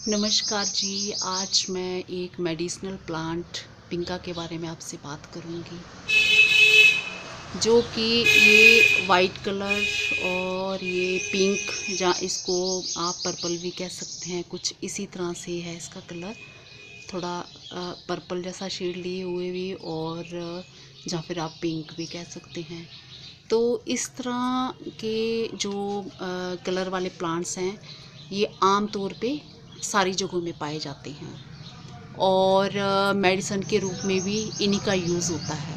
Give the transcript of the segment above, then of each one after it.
नमस्कार जी। आज मैं एक मेडिसिनल प्लांट पिंका के बारे में आपसे बात करूंगी, जो कि ये वाइट कलर और ये पिंक, जहाँ इसको आप पर्पल भी कह सकते हैं, कुछ इसी तरह से है इसका कलर। थोड़ा पर्पल जैसा शेड लिए हुए भी, और या फिर आप पिंक भी कह सकते हैं। तो इस तरह के जो कलर वाले प्लांट्स हैं, ये आम तौर पे सारी जगहों में पाए जाते हैं, और मेडिसन के रूप में भी इन्हीं का यूज़ होता है।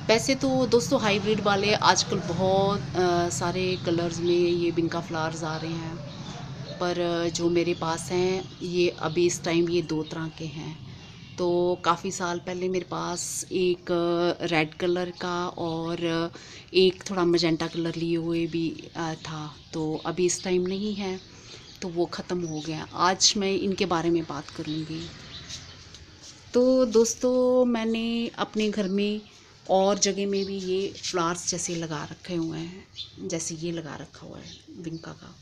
वैसे तो दोस्तों हाइब्रिड वाले आजकल बहुत सारे कलर्स में ये बिंका फ्लावर्स आ रहे हैं, पर जो मेरे पास हैं ये अभी इस टाइम ये दो तरह के हैं। तो काफ़ी साल पहले मेरे पास एक रेड कलर का और एक थोड़ा मजेंटा कलर लिए हुए भी था, तो अभी इस टाइम नहीं है, तो वो ख़त्म हो गया। आज मैं इनके बारे में बात करूँगी। तो दोस्तों मैंने अपने घर में और जगह में भी ये फ्लावर्स जैसे लगा रखे हुए हैं, जैसे ये लगा रखा हुआ है बिंका का।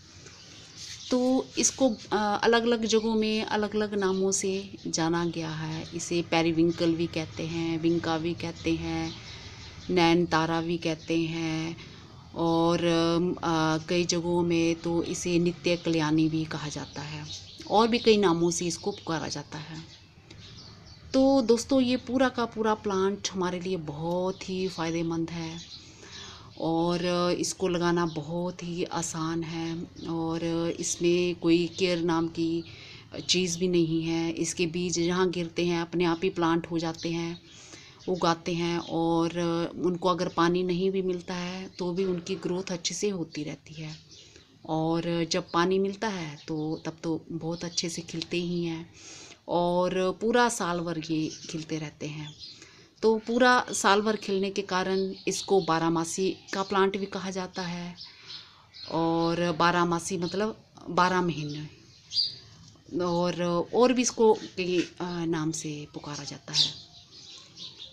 तो इसको अलग अलग जगहों में अलग अलग नामों से जाना गया है। इसे पेरीविंकल भी कहते हैं, बिंका भी कहते हैं, नैन तारा भी कहते हैं, और कई जगहों में तो इसे नित्य कल्याणी भी कहा जाता है, और भी कई नामों से इसको पुकारा जाता है। तो दोस्तों ये पूरा का पूरा प्लांट हमारे लिए बहुत ही फ़ायदेमंद है, और इसको लगाना बहुत ही आसान है, और इसमें कोई केयर नाम की चीज़ भी नहीं है। इसके बीज जहाँ गिरते हैं अपने आप ही प्लांट हो जाते हैं, उगाते हैं, और उनको अगर पानी नहीं भी मिलता है तो भी उनकी ग्रोथ अच्छे से होती रहती है, और जब पानी मिलता है तो तब तो बहुत अच्छे से खिलते ही हैं, और पूरा साल भर ये खिलते रहते हैं। तो पूरा साल भर खिलने के कारण इसको बारहमासी का प्लांट भी कहा जाता है, और बारहमासी मतलब 12 महीने, और भी इसको कई नाम से पुकारा जाता है।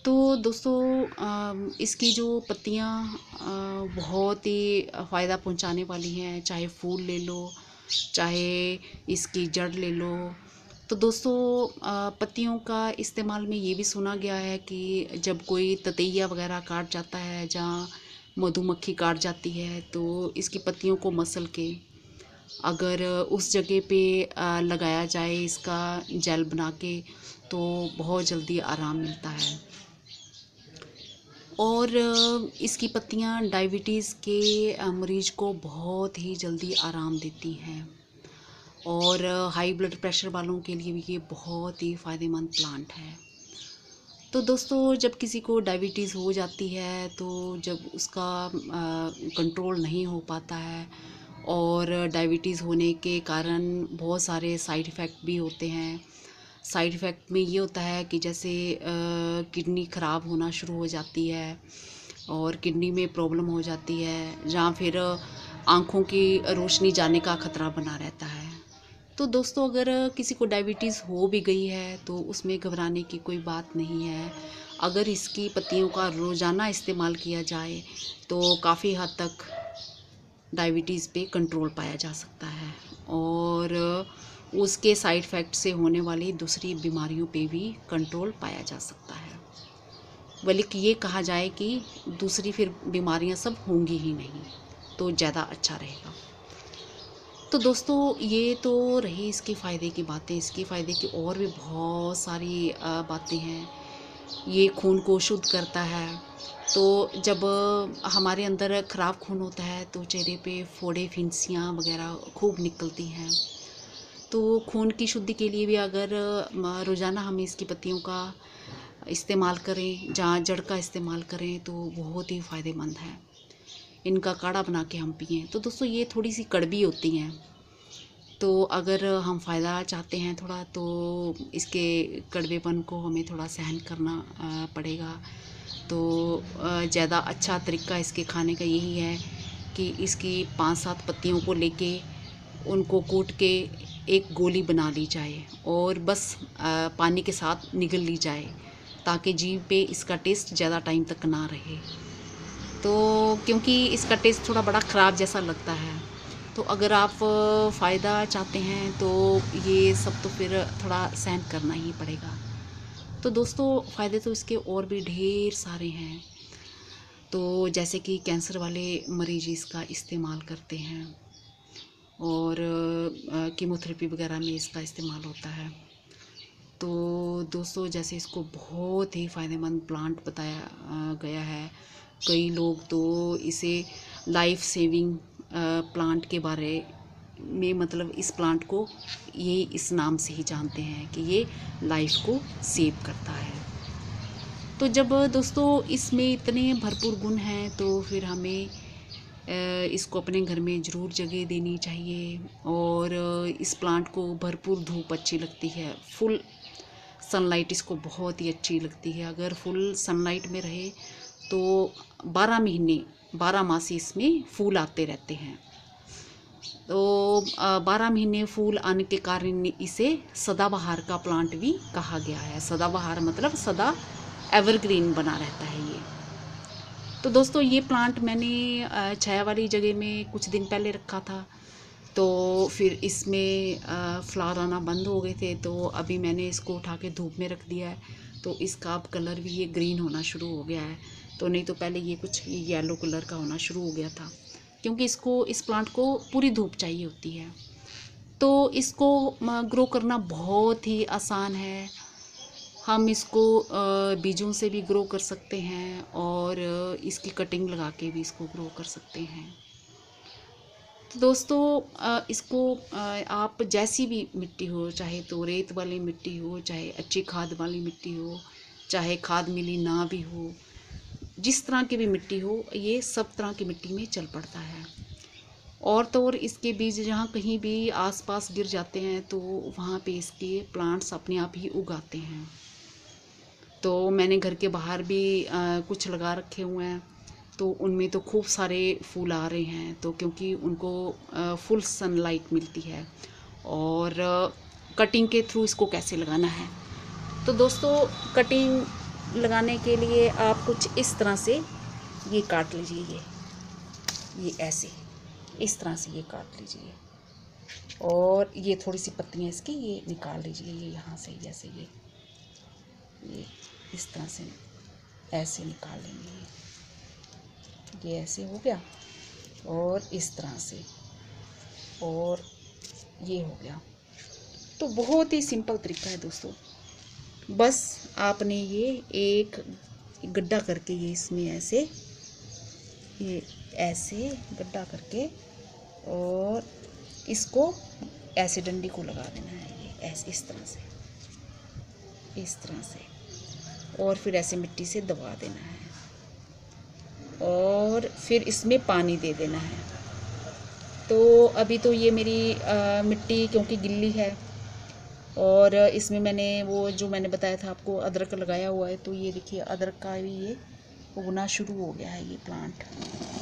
तो दोस्तों इसकी जो पत्तियाँ बहुत ही फ़ायदा पहुंचाने वाली हैं, चाहे फूल ले लो, चाहे इसकी जड़ ले लो। तो दोस्तों पत्तियों का इस्तेमाल में ये भी सुना गया है कि जब कोई ततैया वगैरह काट जाता है, जहाँ मधुमक्खी काट जाती है, तो इसकी पत्तियों को मसल के अगर उस जगह पे लगाया जाए इसका जेल बना के, तो बहुत जल्दी आराम मिलता है। और इसकी पत्तियाँ डायबिटीज़ के मरीज़ को बहुत ही जल्दी आराम देती हैं, और हाई ब्लड प्रेशर वालों के लिए भी ये बहुत ही फ़ायदेमंद प्लांट है। तो दोस्तों जब किसी को डायबिटीज़ हो जाती है, तो जब उसका कंट्रोल नहीं हो पाता है, और डायबिटीज़ होने के कारण बहुत सारे साइड इफ़ेक्ट भी होते हैं। साइड इफ़ेक्ट में ये होता है कि जैसे किडनी ख़राब होना शुरू हो जाती है, और किडनी में प्रॉब्लम हो जाती है, या फिर आँखों की रोशनी जाने का ख़तरा बना रहता है। तो दोस्तों अगर किसी को डायबिटीज़ हो भी गई है तो उसमें घबराने की कोई बात नहीं है। अगर इसकी पत्तियों का रोज़ाना इस्तेमाल किया जाए तो काफ़ी हद तक डायबिटीज़ पे कंट्रोल पाया जा सकता है, और उसके साइड इफ़ेक्ट से होने वाली दूसरी बीमारियों पे भी कंट्रोल पाया जा सकता है। बल्कि ये कहा जाए कि दूसरी फिर बीमारियां सब होंगी ही नहीं, तो ज़्यादा अच्छा रहेगा। तो दोस्तों ये तो रही इसके फ़ायदे की बातें। इसके फ़ायदे की और भी बहुत सारी बातें हैं। ये खून को शुद्ध करता है। तो जब हमारे अंदर ख़राब खून होता है तो चेहरे पे फोड़े फिंसियाँ वगैरह खूब निकलती हैं। तो खून की शुद्धि के लिए भी अगर रोज़ाना हम इसकी पत्तियों का इस्तेमाल करें, जहाँ जड़ का इस्तेमाल करें, तो बहुत ही फ़ायदेमंद है। इनका काढ़ा बना के हम पिएं। तो दोस्तों ये थोड़ी सी कड़वी होती हैं, तो अगर हम फ़ायदा चाहते हैं थोड़ा, तो इसके कड़वेपन को हमें थोड़ा सहन करना पड़ेगा। तो ज़्यादा अच्छा तरीका इसके खाने का यही है कि इसकी 5-7 पत्तियों को लेके उनको कूट के एक गोली बना ली जाए, और बस पानी के साथ निगल ली जाए, ताकि जीभ पे इसका टेस्ट ज़्यादा टाइम तक ना रहे। तो क्योंकि इसका टेस्ट थोड़ा बड़ा ख़राब जैसा लगता है, तो अगर आप फ़ायदा चाहते हैं तो ये सब तो फिर थोड़ा सहन करना ही पड़ेगा। तो दोस्तों फ़ायदे तो इसके और भी ढेर सारे हैं। तो जैसे कि कैंसर वाले मरीज इसका इस्तेमाल करते हैं और कीमोथेरेपी वगैरह में इसका इस्तेमाल होता है। तो दोस्तों जैसे इसको बहुत ही फ़ायदेमंद प्लांट बताया गया है। कई लोग तो इसे लाइफ सेविंग प्लांट के बारे में, मतलब इस प्लांट को ये इस नाम से ही जानते हैं कि ये लाइफ को सेव करता है। तो जब दोस्तों इसमें इतने भरपूर गुण हैं तो फिर हमें इसको अपने घर में ज़रूर जगह देनी चाहिए। और इस प्लांट को भरपूर धूप अच्छी लगती है, फुल सनलाइट इसको बहुत ही अच्छी लगती है। अगर फुल सनलाइट में रहे तो 12 महीने 12 मास इसमें फूल आते रहते हैं। तो 12 महीने फूल आने के कारण इसे सदाबहार का प्लांट भी कहा गया है। सदाबहार मतलब सदा एवरग्रीन बना रहता है ये। तो दोस्तों ये प्लांट मैंने छाया वाली जगह में कुछ दिन पहले रखा था, तो फिर इसमें फ्लावर आना बंद हो गए थे। तो अभी मैंने इसको उठा के धूप में रख दिया है, तो इसका अब कलर भी ये ग्रीन होना शुरू हो गया है। तो नहीं तो पहले ये कुछ येलो कलर का होना शुरू हो गया था, क्योंकि इसको इस प्लांट को पूरी धूप चाहिए होती है। तो इसको ग्रो करना बहुत ही आसान है। हम इसको बीजों से भी ग्रो कर सकते हैं और इसकी कटिंग लगा के भी इसको ग्रो कर सकते हैं। तो दोस्तों इसको आप जैसी भी मिट्टी हो, चाहे तो रेत वाली मिट्टी हो, चाहे अच्छी खाद वाली मिट्टी हो, चाहे खाद मिली ना भी हो, जिस तरह की भी मिट्टी हो, ये सब तरह की मिट्टी में चल पड़ता है। और तो और इसके बीज जहाँ कहीं भी आसपास गिर जाते हैं तो वहाँ पे इसके प्लांट्स अपने आप ही उगाते हैं। तो मैंने घर के बाहर भी कुछ लगा रखे हुए हैं, तो उनमें तो खूब सारे फूल आ रहे हैं। तो क्योंकि उनको फुल सनलाइट मिलती है। और कटिंग के थ्रू इसको कैसे लगाना है, तो दोस्तों कटिंग लगाने के लिए आप कुछ इस तरह से ये काट लीजिए, ये ऐसे इस तरह से ये काट लीजिए। और ये थोड़ी सी पत्तियाँ इसकी ये निकाल लीजिए, ये यहाँ से जैसे ये इस तरह से ऐसे निकाल लेंगे। ये ऐसे हो गया और इस तरह से, और ये हो गया। तो बहुत ही सिंपल तरीका है दोस्तों। बस आपने ये एक गड्ढा करके ये इसमें ऐसे, ये ऐसे गड्ढा करके और इसको ऐसे डंडी को लगा देना है, ये ऐसे इस तरह से, इस तरह से, और फिर ऐसे मिट्टी से दबा देना है और फिर इसमें पानी दे देना है। तो अभी तो ये मेरी मिट्टी क्योंकि गिल्ली है और इसमें मैंने वो जो मैंने बताया था आपको अदरक लगाया हुआ है, तो ये देखिए अदरक का भी ये उगना शुरू हो गया है। ये प्लांट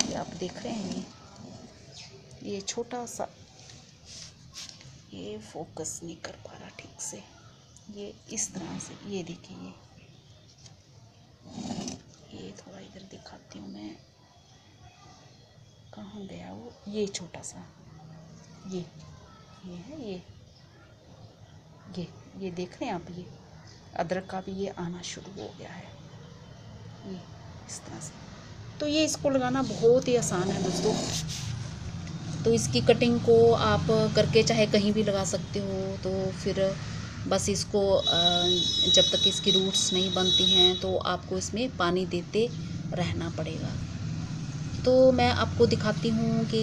ये आप देख रहे हैं, ये छोटा सा, ये फोकस नहीं कर पा रहा ठीक से, ये इस तरह से, ये देखिए ये थोड़ा इधर दिखाती हूँ मैं, कहाँ गया वो, ये छोटा सा, ये है, ये देख रहे हैं आप, ये अदरक का भी ये आना शुरू हो गया है, ये इस तरह से। तो ये इसको लगाना बहुत ही आसान है दोस्तों। तो इसकी कटिंग को आप करके चाहे कहीं भी लगा सकते हो। तो फिर बस इसको जब तक इसकी रूट्स नहीं बनती हैं तो आपको इसमें पानी देते रहना पड़ेगा। तो मैं आपको दिखाती हूँ कि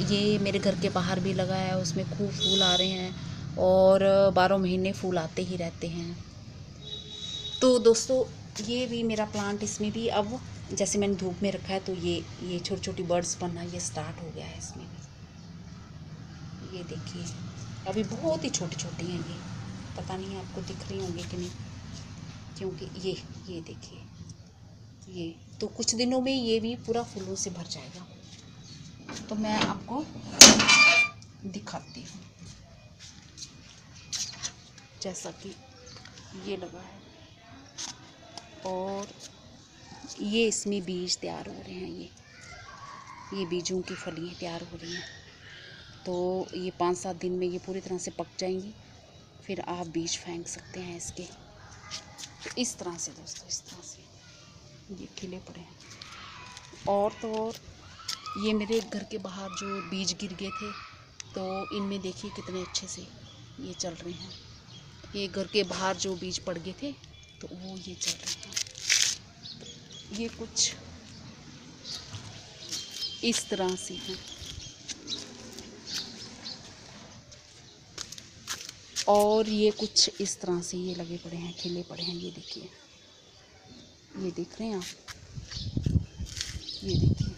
ये मेरे घर के बाहर भी लगा है, उसमें खूब फूल आ रहे हैं और 12 महीने फूल आते ही रहते हैं। तो दोस्तों ये भी मेरा प्लांट, इसमें भी अब जैसे मैंने धूप में रखा है तो ये छोटी छोटी बर्ड्स बनना ये स्टार्ट हो गया है इसमें भी। ये देखिए अभी बहुत ही छोटी छोटी हैं, ये पता नहीं आपको दिख रही होंगी कि नहीं, क्योंकि ये देखिए, ये तो कुछ दिनों में ये भी पूरा फूलों से भर जाएगा। तो मैं आपको दिखाती हूँ, जैसा कि ये लगा है और ये इसमें बीज तैयार हो रहे हैं, ये बीजों की फलियाँ तैयार हो रही हैं। तो ये 5-7 दिन में ये पूरी तरह से पक जाएंगी, फिर आप बीज फेंक सकते हैं इसके। तो इस तरह से दोस्तों, इस तरह से ये खिले पड़े हैं। और तो और ये मेरे घर के बाहर जो बीज गिर गए थे, तो इनमें देखिए कितने अच्छे से ये चल रहे हैं। ये घर के बाहर जो बीज पड़ गए थे तो वो ये चल रहे हैं। ये कुछ इस तरह से हैं। और ये कुछ इस तरह से ये लगे पड़े हैं, खिले पड़े हैं। ये देखिए, ये देख रहे हैं आप, ये देखिए,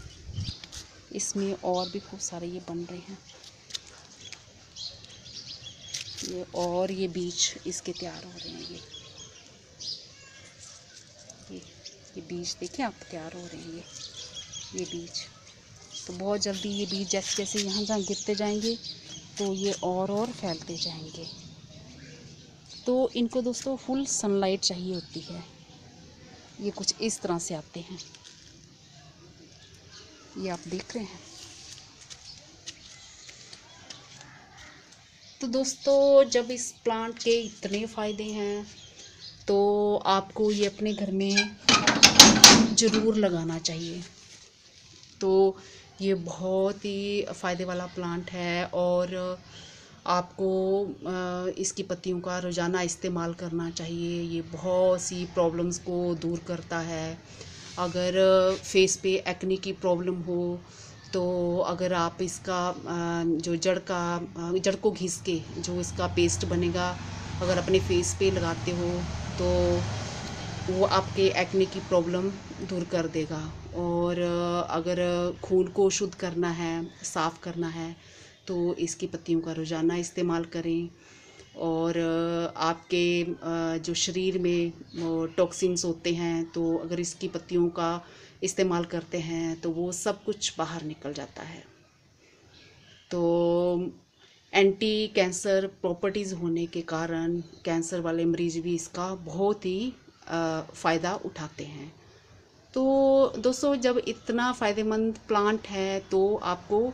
इसमें और भी खूब सारे ये बन रहे हैं। ये और ये बीज इसके तैयार हो रहे हैं। ये बीज देखिए आप, तैयार हो रहे हैं ये बीज। तो बहुत जल्दी ये बीज जैसे जैसे यहाँ जहाँ गिरते जाएंगे तो ये और फैलते जाएंगे। तो इनको दोस्तों फुल सनलाइट चाहिए होती है। ये कुछ इस तरह से आते हैं, ये आप देख रहे हैं। तो दोस्तों जब इस प्लांट के इतने फ़ायदे हैं तो आपको ये अपने घर में ज़रूर लगाना चाहिए। तो ये बहुत ही फ़ायदे वाला प्लांट है और आपको इसकी पत्तियों का रोज़ाना इस्तेमाल करना चाहिए। ये बहुत सी प्रॉब्लम्स को दूर करता है। अगर फेस पे एक्ने की प्रॉब्लम हो तो अगर आप इसका जो जड़ को घिस के जो इसका पेस्ट बनेगा, अगर अपने फेस पे लगाते हो तो वो आपके एक्ने की प्रॉब्लम दूर कर देगा। और अगर खून को शुद्ध करना है, साफ़ करना है, तो इसकी पत्तियों का रोज़ाना इस्तेमाल करें। और आपके जो शरीर में टॉक्सिन्स होते हैं, तो अगर इसकी पत्तियों का इस्तेमाल करते हैं तो वो सब कुछ बाहर निकल जाता है। तो एंटी कैंसर प्रॉपर्टीज़ होने के कारण कैंसर वाले मरीज़ भी इसका बहुत ही फ़ायदा उठाते हैं। तो दोस्तों जब इतना फ़ायदेमंद प्लांट है तो आपको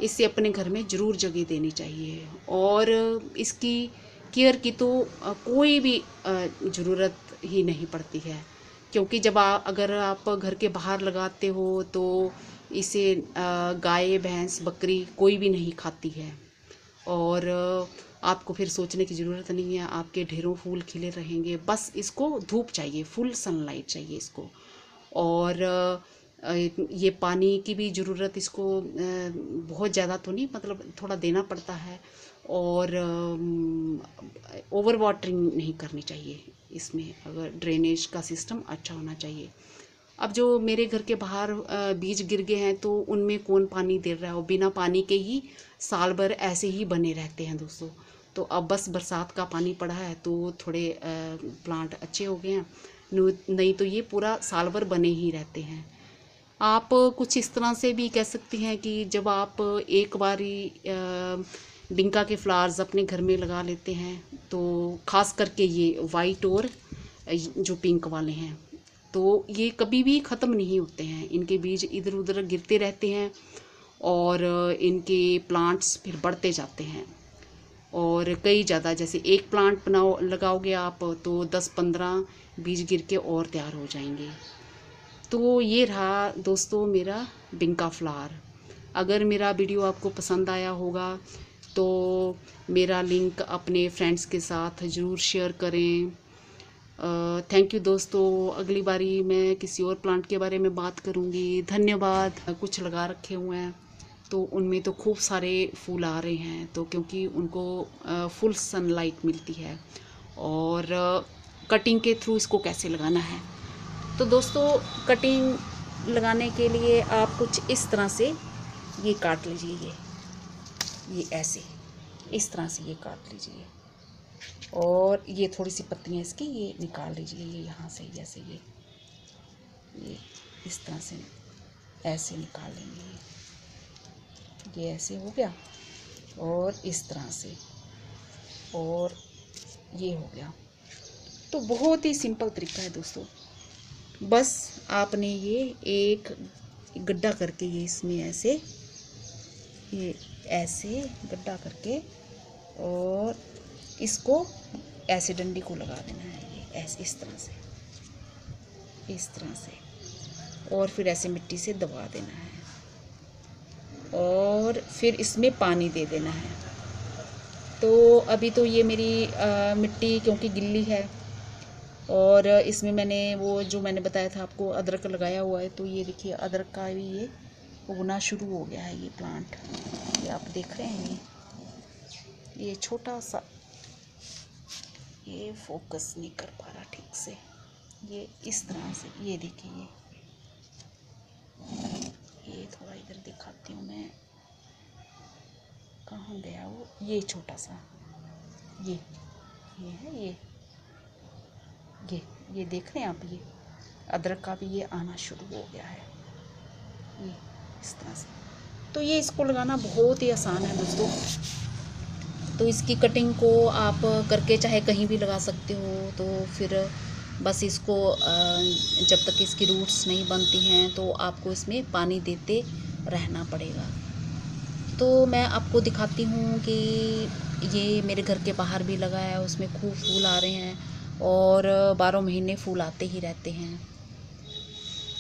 इसे अपने घर में ज़रूर जगह देनी चाहिए। और इसकी केयर की तो कोई भी ज़रूरत ही नहीं पड़ती है, क्योंकि जब अगर आप घर के बाहर लगाते हो तो इसे गाय, भैंस, बकरी कोई भी नहीं खाती है। और आपको फिर सोचने की ज़रूरत नहीं है, आपके ढेरों फूल खिले रहेंगे। बस इसको धूप चाहिए, फुल सनलाइट चाहिए इसको। और ये पानी की भी ज़रूरत इसको बहुत ज़्यादा तो नहीं, मतलब थोड़ा देना पड़ता है। और ओवर वाटरिंग नहीं करनी चाहिए इसमें, अगर ड्रेनेज का सिस्टम अच्छा होना चाहिए। अब जो मेरे घर के बाहर बीज गिर गए हैं तो उनमें कौन पानी दे रहा है, और बिना पानी के ही साल भर ऐसे ही बने रहते हैं दोस्तों। तो अब बस बरसात का पानी पड़ा है तो थोड़े प्लांट अच्छे हो गए हैं, नहीं तो ये पूरा साल भर बने ही रहते हैं। आप कुछ इस तरह से भी कह सकते हैं कि जब आप एक बारी बिंका के फ्लावर्स अपने घर में लगा लेते हैं, तो ख़ास करके ये वाइट और जो पिंक वाले हैं, तो ये कभी भी ख़त्म नहीं होते हैं। इनके बीज इधर उधर गिरते रहते हैं और इनके प्लांट्स फिर बढ़ते जाते हैं। और कई ज़्यादा, जैसे एक प्लांट लगाओगे आप तो 10-15 बीज गिर के और तैयार हो जाएंगे। तो ये रहा दोस्तों मेरा बिंका फ्लावर। अगर मेरा वीडियो आपको पसंद आया होगा तो मेरा लिंक अपने फ्रेंड्स के साथ ज़रूर शेयर करें। थैंक यू दोस्तों। अगली बारी मैं किसी और प्लांट के बारे में बात करूँगी। धन्यवाद। कुछ लगा रखे हुए हैं तो उनमें तो खूब सारे फूल आ रहे हैं, तो क्योंकि उनको फुल सनलाइट मिलती है। और कटिंग के थ्रू इसको कैसे लगाना है, तो दोस्तों कटिंग लगाने के लिए आप कुछ इस तरह से ये काट लीजिए, ये ऐसे इस तरह से ये काट लीजिए। और ये थोड़ी सी पत्तियाँ इसकी ये निकाल लीजिए, ये यहाँ से जैसे ये इस तरह से ऐसे निकाल लेंगे। ये ऐसे हो गया और इस तरह से, और ये हो गया। तो बहुत ही सिंपल तरीका है दोस्तों। बस आपने ये एक गड्ढा करके ये इसमें ऐसे ये ऐसे गड्ढा करके और इसको ऐसे डंडी को लगा देना है, ये ऐसे इस तरह से और फिर ऐसे मिट्टी से दबा देना है और फिर इसमें पानी दे देना है। तो अभी तो ये मेरी मिट्टी क्योंकि गिल्ली है और इसमें मैंने वो जो मैंने बताया था आपको अदरक लगाया हुआ है, तो ये देखिए अदरक का भी ये उगना शुरू हो गया है। ये प्लांट ये आप देख रहे हैं, ये छोटा सा, ये फोकस नहीं कर पा रहा ठीक से, ये इस तरह से, ये देखिए ये थोड़ा इधर दिखाती हूँ मैं, कहाँ गया वो, ये छोटा सा ये है, ये देख रहे हैं आप, ये अदरक का भी ये आना शुरू हो गया है, ये इस तरह से। तो ये इसको लगाना बहुत ही आसान है दोस्तों। तो इसकी कटिंग को आप करके चाहे कहीं भी लगा सकते हो। तो फिर बस इसको जब तक इसकी रूट्स नहीं बनती हैं तो आपको इसमें पानी देते रहना पड़ेगा। तो मैं आपको दिखाती हूँ कि ये मेरे घर के बाहर भी लगा है, उसमें खूब फूल आ रहे हैं और 12 महीने फूल आते ही रहते हैं।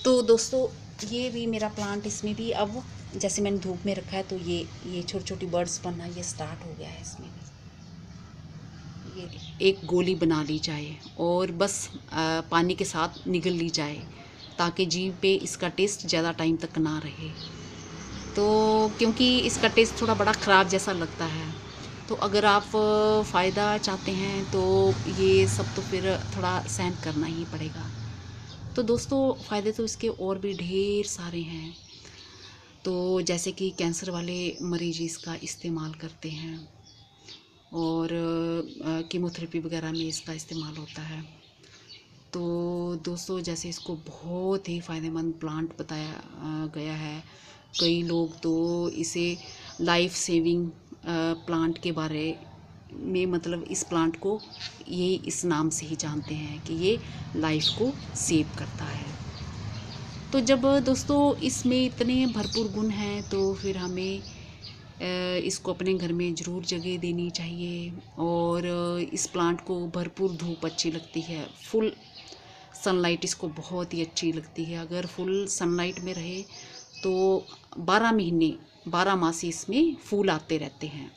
तो दोस्तों ये भी मेरा प्लांट, इसमें भी अब जैसे मैंने धूप में रखा है तो ये छोटी छोटी बर्ड्स बनना ये स्टार्ट हो गया है। इसमें भी ये एक गोली बना ली जाए और बस पानी के साथ निगल ली जाए ताकि जीभ पे इसका टेस्ट ज़्यादा टाइम तक ना रहे। तो क्योंकि इसका टेस्ट थोड़ा बड़ा ख़राब जैसा लगता है, तो अगर आप फ़ायदा चाहते हैं तो ये सब तो फिर थोड़ा सहन करना ही पड़ेगा। तो दोस्तों फ़ायदे तो इसके और भी ढेर सारे हैं। तो जैसे कि कैंसर वाले मरीज इसका इस्तेमाल करते हैं और कीमोथेरेपी वगैरह में इसका इस्तेमाल होता है। तो दोस्तों जैसे इसको बहुत ही फ़ायदेमंद प्लांट बताया गया है। कई लोग तो इसे लाइफ सेविंग प्लांट के बारे में, मतलब इस प्लांट को ये इस नाम से ही जानते हैं कि ये लाइफ को सेव करता है। तो जब दोस्तों इसमें इतने भरपूर गुण हैं तो फिर हमें इसको अपने घर में ज़रूर जगह देनी चाहिए। और इस प्लांट को भरपूर धूप अच्छी लगती है, फुल सनलाइट इसको बहुत ही अच्छी लगती है। अगर फुल सनलाइट में रहे तो 12 महीने 12 मास इसमें फूल आते रहते हैं।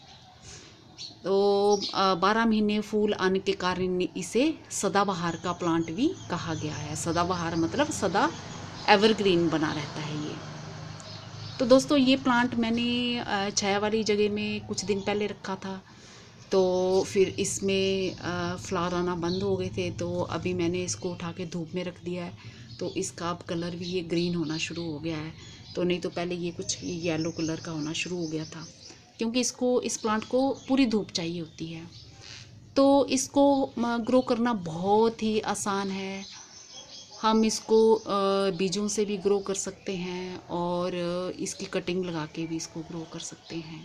तो 12 महीने फूल आने के कारण इसे सदाबहार का प्लांट भी कहा गया है। सदाबहार मतलब सदा एवरग्रीन बना रहता है ये। तो दोस्तों ये प्लांट मैंने छाया वाली जगह में कुछ दिन पहले रखा था, तो फिर इसमें फ्लावर आना बंद हो गए थे। तो अभी मैंने इसको उठा के धूप में रख दिया है, तो इसका अब कलर भी ये ग्रीन होना शुरू हो गया है। तो नहीं तो पहले ये कुछ येलो कलर का होना शुरू हो गया था, क्योंकि इस प्लांट को पूरी धूप चाहिए होती है। तो इसको ग्रो करना बहुत ही आसान है। हम इसको बीजों से भी ग्रो कर सकते हैं और इसकी कटिंग लगा के भी इसको ग्रो कर सकते हैं।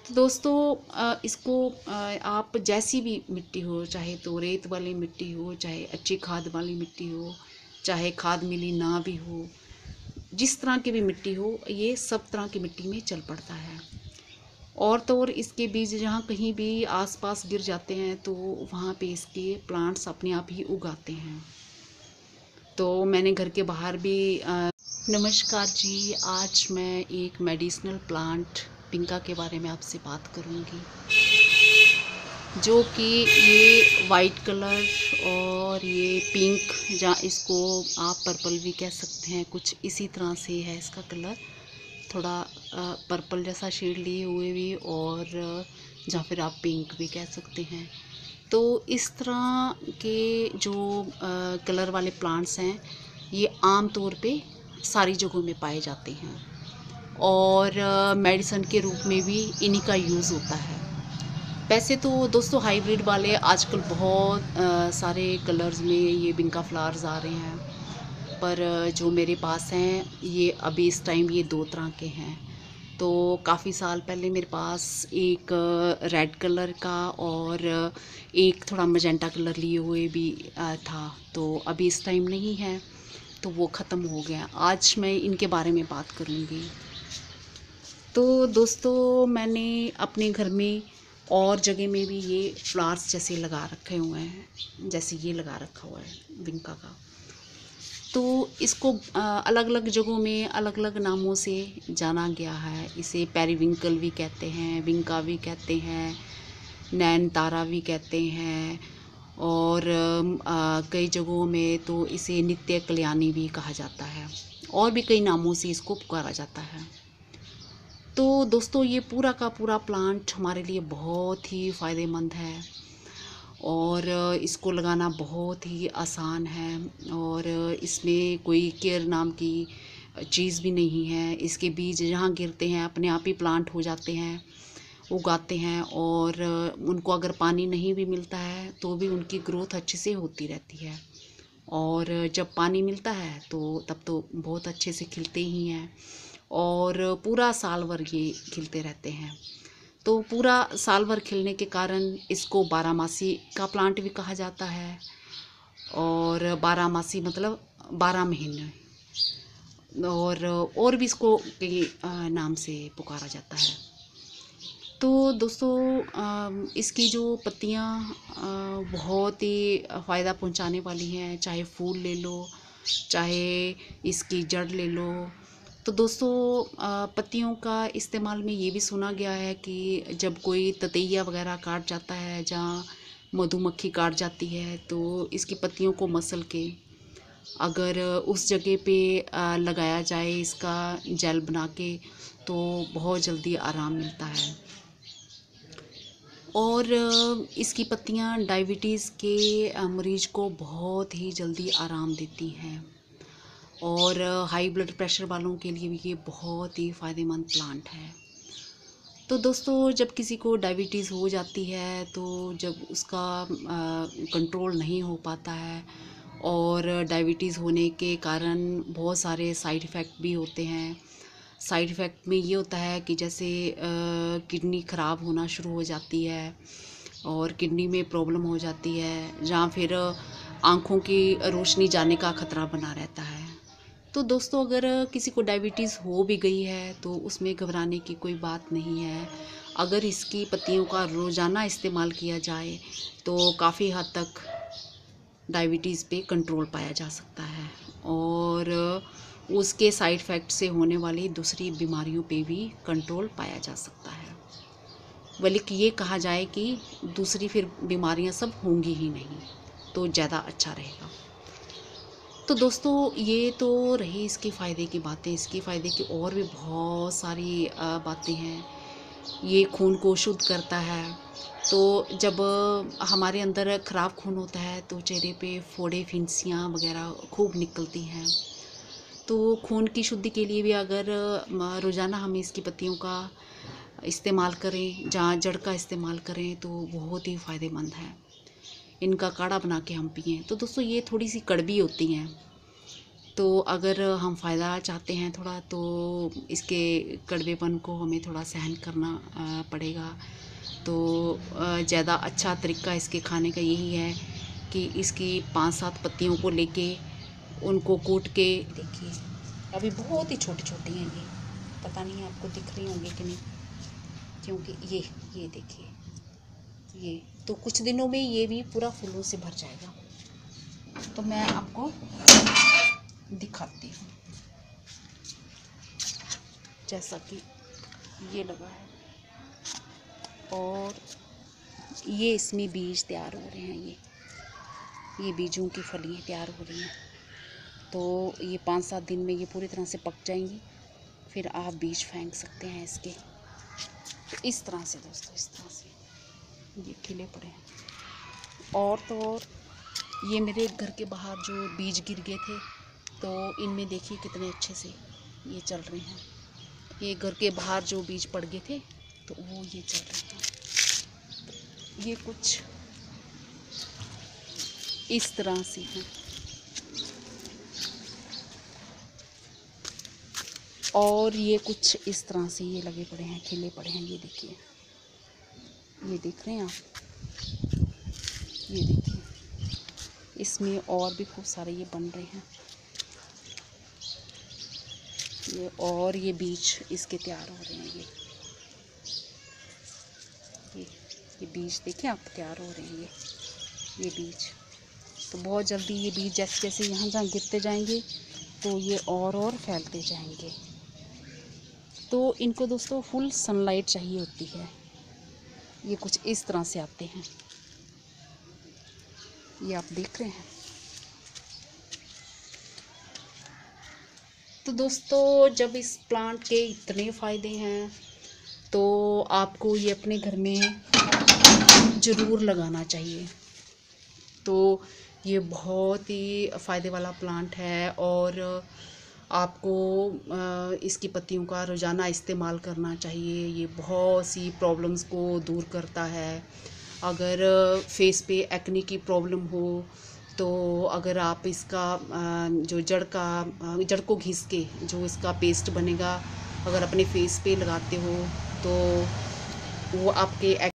तो दोस्तों इसको आप जैसी भी मिट्टी हो, चाहे तो रेत वाली मिट्टी हो, चाहे अच्छी खाद वाली मिट्टी हो, चाहे खाद मिली ना भी हो, जिस तरह की भी मिट्टी हो, ये सब तरह की मिट्टी में चल पड़ता है। और तो और इसके बीज जहाँ कहीं भी आसपास गिर जाते हैं तो वहाँ पे इसके प्लांट्स अपने आप ही उगाते हैं। तो मैंने घर के बाहर भी नमस्कार जी, आज मैं एक मेडिसिनल प्लांट पिंका के बारे में आपसे बात करूंगी, जो कि ये वाइट कलर और ये पिंक, जहाँ इसको आप पर्पल भी कह सकते हैं, कुछ इसी तरह से है इसका कलर, थोड़ा पर्पल जैसा शेड लिए हुए भी, और या फिर आप पिंक भी कह सकते हैं। तो इस तरह के जो कलर वाले प्लांट्स हैं ये आम तौर पे सारी जगहों में पाए जाते हैं और मेडिसिन के रूप में भी इन्हीं का यूज़ होता है। वैसे तो दोस्तों हाइब्रिड वाले आजकल बहुत सारे कलर्स में ये पिंका फ्लावर्स आ रहे हैं, पर जो मेरे पास हैं ये अभी इस टाइम ये 2 तरह के हैं। तो काफ़ी साल पहले मेरे पास एक रेड कलर का और एक थोड़ा मजेंटा कलर लिए हुए भी था, तो अभी इस टाइम नहीं है, तो वो ख़त्म हो गया। आज मैं इनके बारे में बात करूँगी। तो दोस्तों मैंने अपने घर में और जगह में भी ये फ्लावर्स जैसे लगा रखे हुए हैं, जैसे ये लगा रखा हुआ है विंका का। तो इसको अलग अलग जगहों में अलग अलग नामों से जाना गया है। इसे पेरीविंकल भी कहते हैं, विंका भी कहते हैं, नयनतारा भी कहते हैं, और कई जगहों में तो इसे नित्य कल्याणी भी कहा जाता है, और भी कई नामों से इसको पुकारा जाता है। तो दोस्तों ये पूरा का पूरा प्लांट हमारे लिए बहुत ही फ़ायदेमंद है, और इसको लगाना बहुत ही आसान है, और इसमें कोई केयर नाम की चीज़ भी नहीं है। इसके बीज जहाँ गिरते हैं अपने आप ही प्लांट हो जाते हैं, उगाते हैं, और उनको अगर पानी नहीं भी मिलता है तो भी उनकी ग्रोथ अच्छे से होती रहती है। और जब पानी मिलता है तो तब तो बहुत अच्छे से खिलते ही हैं, और पूरा साल भर ये खिलते रहते हैं। तो पूरा साल भर खिलने के कारण इसको बारहमासी का प्लांट भी कहा जाता है, और बारहमासी मतलब 12 महीने, और भी इसको कई नाम से पुकारा जाता है। तो दोस्तों इसकी जो पत्तियां बहुत ही फ़ायदा पहुंचाने वाली हैं, चाहे फूल ले लो, चाहे इसकी जड़ ले लो। तो दोस्तों पत्तियों का इस्तेमाल में ये भी सुना गया है कि जब कोई ततैया वगैरह काट जाता है, जहाँ मधुमक्खी काट जाती है, तो इसकी पत्तियों को मसल के अगर उस जगह पे लगाया जाए इसका जेल बना के, तो बहुत जल्दी आराम मिलता है। और इसकी पत्तियां डायबिटीज़ के मरीज़ को बहुत ही जल्दी आराम देती हैं, और हाई ब्लड प्रेशर वालों के लिए भी ये बहुत ही फ़ायदेमंद प्लांट है। तो दोस्तों जब किसी को डायबिटीज़ हो जाती है, तो जब उसका कंट्रोल नहीं हो पाता है, और डायबिटीज़ होने के कारण बहुत सारे साइड इफ़ेक्ट भी होते हैं। साइड इफ़ेक्ट में ये होता है कि जैसे किडनी ख़राब होना शुरू हो जाती है, और किडनी में प्रॉब्लम हो जाती है, जहाँ फिर आँखों की रोशनी जाने का ख़तरा बना रहता है। तो दोस्तों अगर किसी को डायबिटीज़ हो भी गई है तो उसमें घबराने की कोई बात नहीं है। अगर इसकी पत्तियों का रोज़ाना इस्तेमाल किया जाए तो काफ़ी हद तक डायबिटीज़ पे कंट्रोल पाया जा सकता है, और उसके साइड इफ़ेक्ट से होने वाली दूसरी बीमारियों पे भी कंट्रोल पाया जा सकता है। बल्कि ये कहा जाए कि दूसरी फिर बीमारियां सब होंगी ही नहीं, तो ज़्यादा अच्छा रहेगा। तो दोस्तों ये तो रही इसके फ़ायदे की बातें। इसके फ़ायदे की और भी बहुत सारी बातें हैं। ये खून को शुद्ध करता है। तो जब हमारे अंदर ख़राब खून होता है तो चेहरे पे फोड़े फिंसियाँ वगैरह खूब निकलती हैं। तो खून की शुद्धि के लिए भी अगर रोज़ाना हम इसकी पत्तियों का इस्तेमाल करें, जहाँ जड़ का इस्तेमाल करें, तो बहुत ही फ़ायदेमंद है। इनका काढ़ा बना के हम पिएं। तो दोस्तों ये थोड़ी सी कड़वी होती हैं, तो अगर हम फ़ायदा चाहते हैं थोड़ा, तो इसके कड़वेपन को हमें थोड़ा सहन करना पड़ेगा। तो ज़्यादा अच्छा तरीका इसके खाने का यही है कि इसकी 5-7 पत्तियों को लेके उनको कूट के, देखिए अभी बहुत ही छोटी छोटी हैं ये, पता नहीं आपको दिख रही होंगी कि नहीं, क्योंकि ये देखिए ये तो कुछ दिनों में ये भी पूरा फूलों से भर जाएगा। तो मैं आपको दिखाती हूँ। जैसा कि ये लगा है, और ये इसमें बीज तैयार हो रहे हैं। ये बीजों की फलियाँ तैयार हो रही हैं। तो ये 5-7 दिन में ये पूरी तरह से पक जाएंगी, फिर आप बीज फेंक सकते हैं इसके। तो इस तरह से दोस्तों, इस तरह से ये खिले पड़े हैं। और तो और ये मेरे घर के बाहर जो बीज गिर गए थे, तो इनमें देखिए कितने अच्छे से ये चल रहे हैं। ये घर के बाहर जो बीज पड़ गए थे, तो वो ये चल रहे हैं। ये कुछ इस तरह से हैं, और ये कुछ इस तरह से ये लगे पड़े हैं, खिले पड़े हैं। ये देखिए, ये देख रहे हैं आप, ये देखिए इसमें और भी खूब सारे ये बन रहे हैं। ये बीज इसके तैयार हो रहे हैं। ये बीज देखिए आप, तैयार हो रहे हैं ये बीज। तो बहुत जल्दी ये बीज जैसे जैसे यहाँ जहाँ गिरते जाएंगे तो ये और फैलते जाएंगे। तो इनको दोस्तों फुल सनलाइट चाहिए होती है। ये कुछ इस तरह से आते हैं, ये आप देख रहे हैं। तो दोस्तों जब इस प्लांट के इतने फ़ायदे हैं तो आपको ये अपने घर में ज़रूर लगाना चाहिए। तो ये बहुत ही फ़ायदे वाला प्लांट है और आपको इसकी पत्तियों का रोज़ाना इस्तेमाल करना चाहिए। ये बहुत सी प्रॉब्लम्स को दूर करता है। अगर फेस पे एक्ने की प्रॉब्लम हो तो अगर आप इसका जो जड़ को घिस के जो इसका पेस्ट बनेगा, अगर अपने फेस पे लगाते हो तो वो आपके